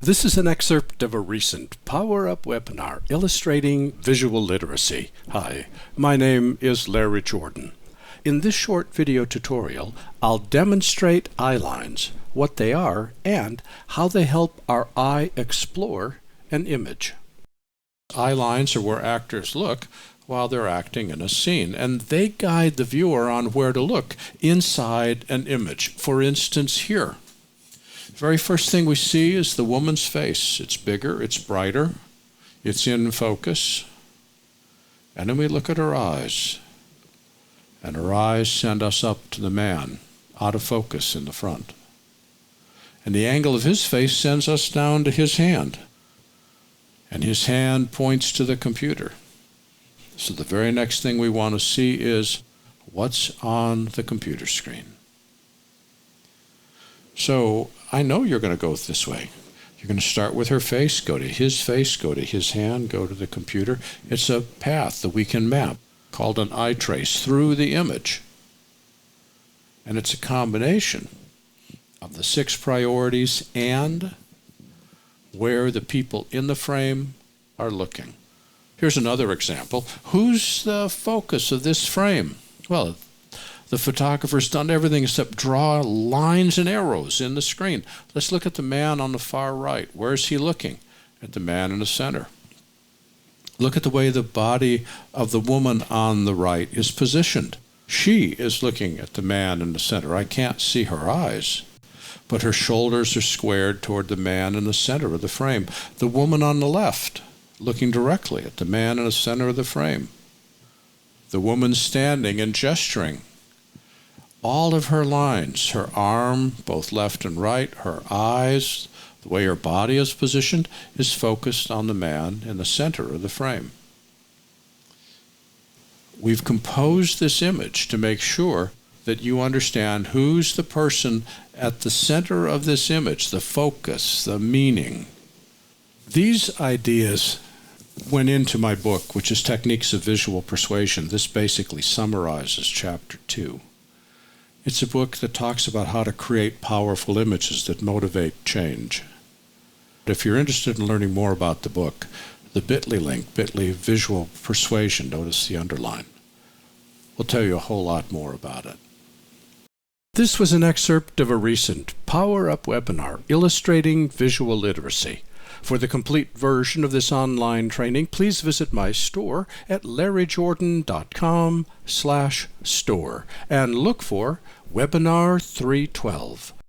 This is an excerpt of a recent Power Up webinar illustrating visual literacy. Hi, my name is Larry Jordan. In this short video tutorial, I'll demonstrate eyelines, what they are, and how they help our eye explore an image. Eyelines are where actors look while they're acting in a scene, and they guide the viewer on where to look inside an image. For instance, here. The very first thing we see is the woman's face. It's bigger, it's brighter, it's in focus. And then we look at her eyes. And her eyes send us up to the man, out of focus in the front. And the angle of his face sends us down to his hand. And his hand points to the computer. So the very next thing we want to see is what's on the computer screen. So I know you're going to go this way. You're going to start with her face, go to his face, go to his hand, go to the computer. It's a path that we can map called an eye trace through the image. And it's a combination of the 6 priorities and where the people in the frame are looking. Here's another example. Who's the focus of this frame? Well, the photographer's done everything except draw lines and arrows in the screen. Let's look at the man on the far right. Where's he looking? At the man in the center. Look at the way the body of the woman on the right is positioned. She is looking at the man in the center. I can't see her eyes, but her shoulders are squared toward the man in the center of the frame. The woman on the left, looking directly at the man in the center of the frame. The woman standing and gesturing. All of her lines, her arm, both left and right, her eyes, the way her body is positioned, is focused on the man in the center of the frame. We've composed this image to make sure that you understand who's the person at the center of this image, the focus, the meaning. These ideas went into my book, which is Techniques of Visual Persuasion. This basically summarizes Chapter 2. It's a book that talks about how to create powerful images that motivate change. If you're interested in learning more about the book, the bit.ly link, bit.ly Visual Persuasion, notice the underline, will tell you a whole lot more about it. This was an excerpt of a recent Power Up webinar illustrating visual literacy. For the complete version of this online training, please visit my store at larryjordan.com/store and look for Webinar 312.